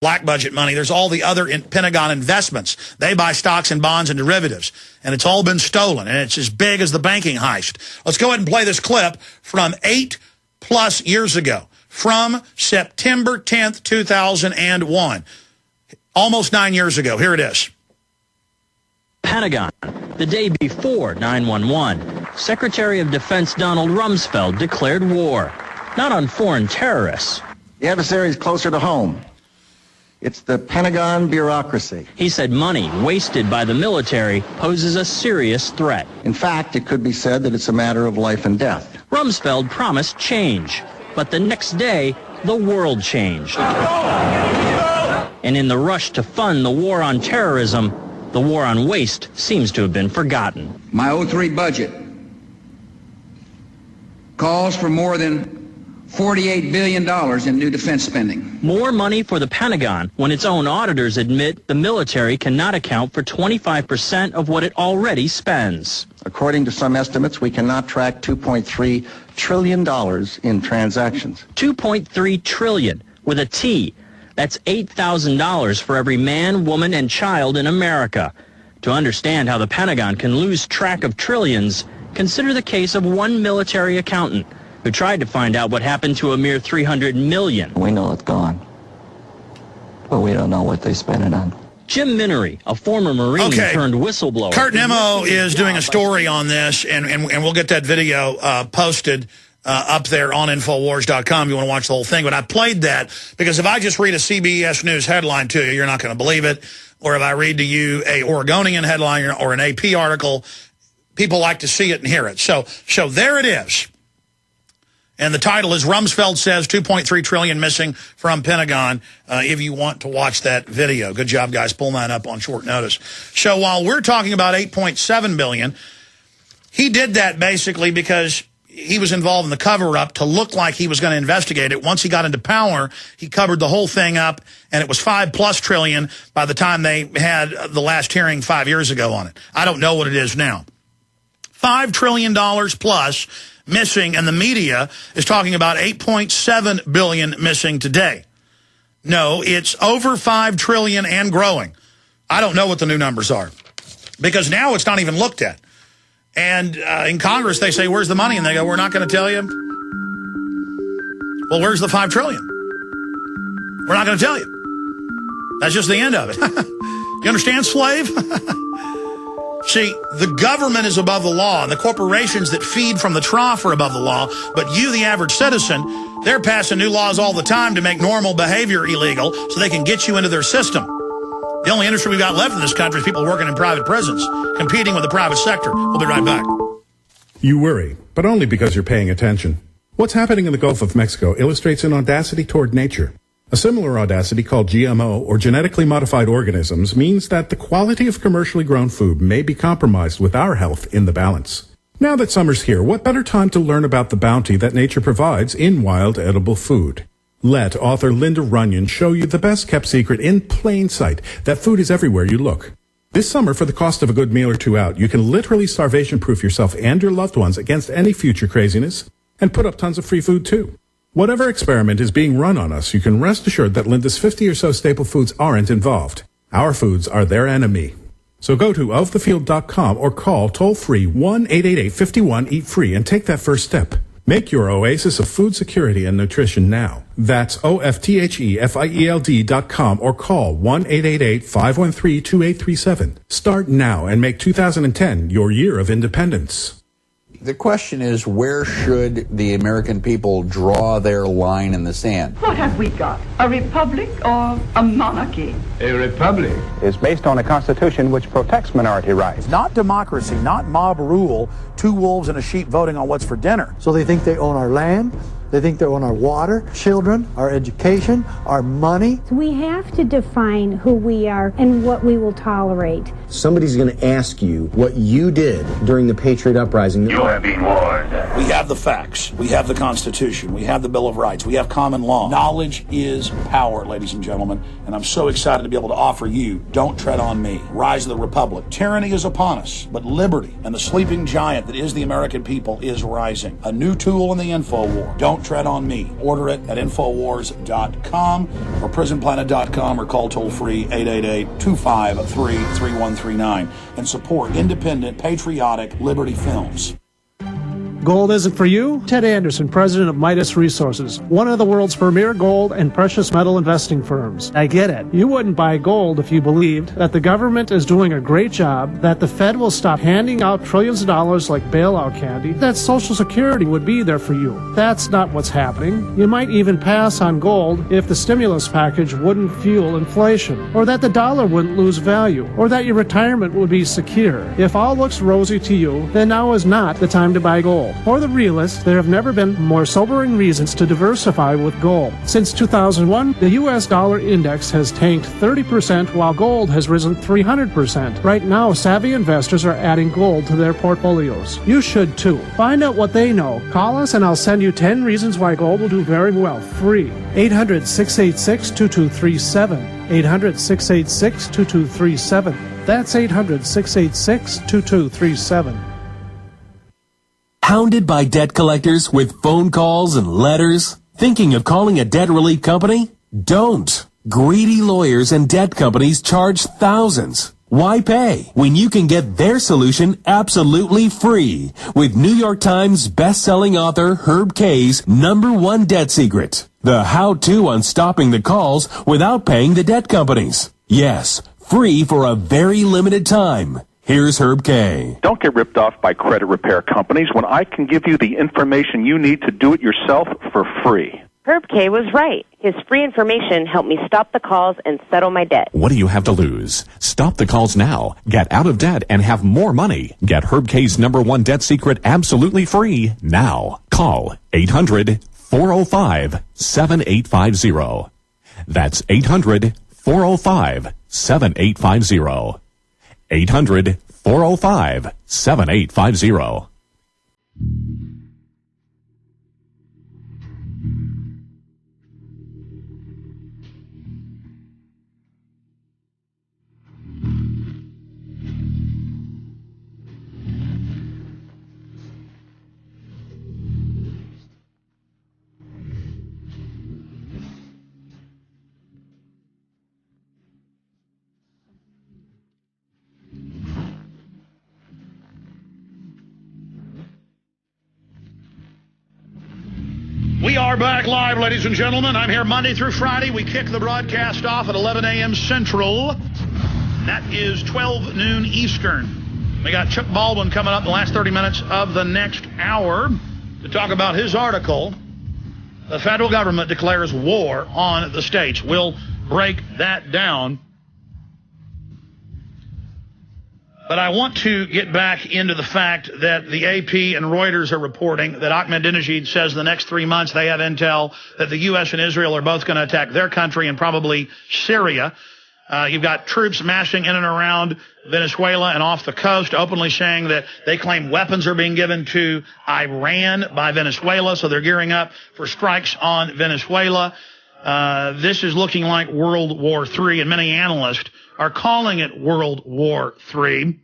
black budget money. There's all the other Pentagon investments. They buy stocks and bonds and derivatives, and it's all been stolen, and it's as big as the banking heist. Let's go ahead and play this clip from 8+ years ago, from September 10th, 2001. Almost 9 years ago. Here it is. Pentagon, the day before 9/11, Secretary of Defense Donald Rumsfeld declared war, not on foreign terrorists. The adversary is closer to home. It's the Pentagon bureaucracy. He said money wasted by the military poses a serious threat. In fact, it could be said that it's a matter of life and death. Rumsfeld promised change, but the next day, the world changed. And in the rush to fund the war on terrorism, the war on waste seems to have been forgotten. My 03 budget calls for more than $48 billion in new defense spending. More money for the Pentagon when its own auditors admit the military cannot account for 25% of what it already spends. According to some estimates, we cannot track $2.3 trillion in transactions. $2.3 trillion with a T. That's $8,000 for every man, woman, and child in America. To understand how the Pentagon can lose track of trillions, consider the case of one military accountant who tried to find out what happened to a mere $300 million. We know it's gone, but we don't know what they spent it on. Jim Minery, a former Marine turned whistleblower. Kurt Nemo is doing a story on this, and we'll get that video posted up there on Infowars.com if you want to watch the whole thing. But I played that because if I just read a CBS News headline to you, you're not going to believe it. Or if I read to you a Oregonian headline or an AP article, people like to see it and hear it. So there it is. And the title is Rumsfeld Says $2.3 Trillion Missing from Pentagon, if you want to watch that video. Good job, guys, pulling that up on short notice. So while we're talking about $8.7 billion, he did that basically because he was involved in the cover-up to look like he was going to investigate it. Once he got into power, he covered the whole thing up, and it was $5+ trillion by the time they had the last hearing 5 years ago on it. I don't know what it is now. $5 trillion plus missing, and the media is talking about $8.7 billion missing today. No, it's over $5 trillion and growing. I don't know what the new numbers are because now it's not even looked at. And in Congress, they say, where's the money? And they go, we're not going to tell you. Well, where's the $5 trillion? We're not going to tell you. That's just the end of it. You understand, slave? See, the government is above the law, and the corporations that feed from the trough are above the law, but you, the average citizen, they're passing new laws all the time to make normal behavior illegal so they can get you into their system. The only industry we've got left in this country is people working in private prisons, competing with the private sector. We'll be right back. You worry, but only because you're paying attention. What's happening in the Gulf of Mexico illustrates an audacity toward nature. A similar audacity called GMO, or genetically modified organisms, means that the quality of commercially grown food may be compromised with our health in the balance. Now that summer's here, what better time to learn about the bounty that nature provides in wild edible food? Let author Linda Runyon show you the best-kept secret in plain sight, that food is everywhere you look. This summer, for the cost of a good meal or two out, you can literally starvation-proof yourself and your loved ones against any future craziness, and put up tons of free food, too. Whatever experiment is being run on us, you can rest assured that Linda's 50 or so staple foods aren't involved. Our foods are their enemy. So go to ofthefield.com or call toll-free 1-888-51-EAT-FREE and take that first step. Make your oasis of food security and nutrition now. That's OFTHEFIELD.com or call 1-888-513-2837. Start now and make 2010 your year of independence. The question is, where should the American people draw their line in the sand? What have we got? A republic or a monarchy? A republic is based on a constitution which protects minority rights. Not democracy, not mob rule, two wolves and a sheep voting on what's for dinner. So they think they own our land, they think they own our water, children, our education, our money. We have to define who we are and what we will tolerate. Somebody's going to ask you what you did during the Patriot Uprising. You have been warned. We have the facts. We have the Constitution. We have the Bill of Rights. We have common law. Knowledge is power, ladies and gentlemen. And I'm so excited to be able to offer you Don't Tread on Me, Rise of the Republic. Tyranny is upon us, but liberty and the sleeping giant that is the American people is rising. A new tool in the info war. Don't Don't Tread on Me. Order it at Infowars.com or PrisonPlanet.com or call toll-free 888-253-3139 and support independent, patriotic Liberty Films. Gold isn't for you? Ted Anderson, president of Midas Resources, one of the world's premier gold and precious metal investing firms. I get it. You wouldn't buy gold if you believed that the government is doing a great job, that the Fed will stop handing out trillions of dollars like bailout candy, that Social Security would be there for you. That's not what's happening. You might even pass on gold if the stimulus package wouldn't fuel inflation, or that the dollar wouldn't lose value, or that your retirement would be secure. If all looks rosy to you, then now is not the time to buy gold. For the realist, there have never been more sobering reasons to diversify with gold. Since 2001, the U.S. dollar index has tanked 30% while gold has risen 300%. Right now, savvy investors are adding gold to their portfolios. You should too. Find out what they know. Call us and I'll send you 10 reasons why gold will do very well, free. 800-686-2237. 800-686-2237. That's 800-686-2237. Hounded by debt collectors with phone calls and letters? Thinking of calling a debt relief company? Don't. Greedy lawyers and debt companies charge thousands. Why pay when you can get their solution absolutely free with New York Times best-selling author Herb Kay's #1 debt secret, the how-to on stopping the calls without paying the debt companies. Yes, free for a very limited time. Here's Herb Kay. Don't get ripped off by credit repair companies when I can give you the information you need to do it yourself for free. Herb Kay was right. His free information helped me stop the calls and settle my debt. What do you have to lose? Stop the calls now. Get out of debt and have more money. Get Herb Kay's #1 debt secret absolutely free now. Call 800-405-7850. That's 800-405-7850. 800-405-7850. We are back live, ladies and gentlemen. I'm here Monday through Friday. We kick the broadcast off at 11 a.m. Central. That is 12 noon Eastern. We got Chuck Baldwin coming up in the last 30 minutes of the next hour to talk about his article, The Federal Government Declares War on the States. We'll break that down. But I want to get back into the fact that the AP and Reuters are reporting that Ahmadinejad says the next 3 months they have intel that the U.S. and Israel are both going to attack their country and probably Syria. You've got troops massing in and around Venezuela and off the coast, openly saying that they claim weapons are being given to Iran by Venezuela, so they're gearing up for strikes on Venezuela. This is looking like World War III, and many analysts are calling it World War III.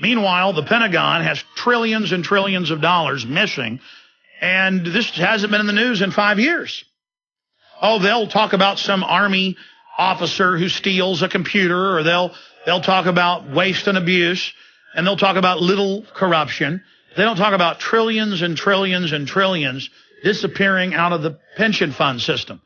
Meanwhile, the Pentagon has trillions and trillions of dollars missing, and this hasn't been in the news in 5 years. Oh, they'll talk about some Army officer who steals a computer, or they'll talk about waste and abuse, and they'll talk about little corruption. They don't talk about trillions and trillions and trillions disappearing out of the pension fund system,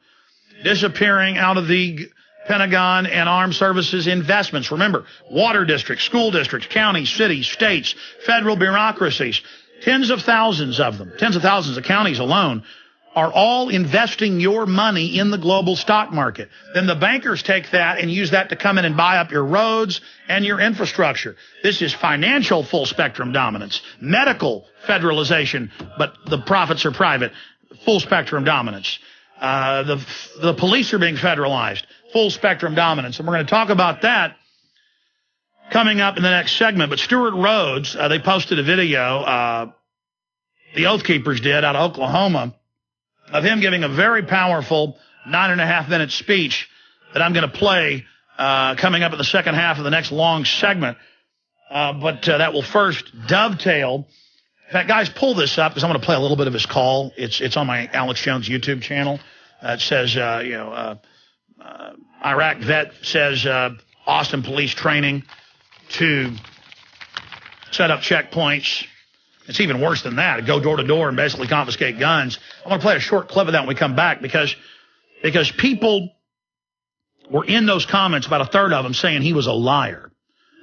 disappearing out of the Pentagon and armed services investments. Remember, water districts, school districts, counties, cities, states, federal bureaucracies, tens of thousands of them, tens of thousands of counties alone, are all investing your money in the global stock market. Then the bankers take that and use that to come in and buy up your roads and your infrastructure. This is financial full spectrum dominance, medical federalization, but the profits are private, full spectrum dominance. The police are being federalized, full spectrum dominance. And we're going to talk about that coming up in the next segment. But Stuart Rhodes, they posted a video, the Oath Keepers did, out of Oklahoma, of him giving a very powerful 9.5-minute speech that I'm going to play coming up in the second half of the next long segment. But that will first dovetail In fact, guys, pull this up because I'm going to play a little bit of his call. It's on my Alex Jones YouTube channel. It says, Iraq vet says Austin police training to set up checkpoints. It's even worse than that. Go door to door and basically confiscate guns. I'm going to play a short clip of that when we come back because people were in those comments, about a third of them, saying he was a liar,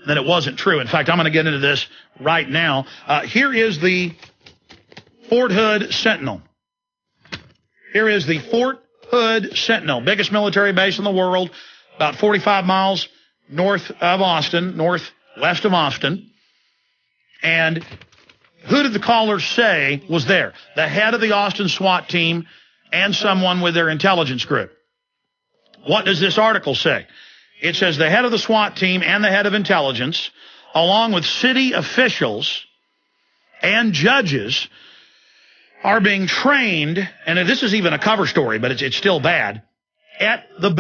that it wasn't true. In fact, I'm going to get into this right now. Here is the Fort Hood Sentinel. Here is the Fort Hood Sentinel, biggest military base in the world, about 45 miles north of Austin, northwest of Austin. And who did the callers say was there? The head of the Austin SWAT team and someone with their intelligence group. What does this article say? It says the head of the SWAT team and the head of intelligence, along with city officials and judges, are being trained, and this is even a cover story, but it's still bad, at the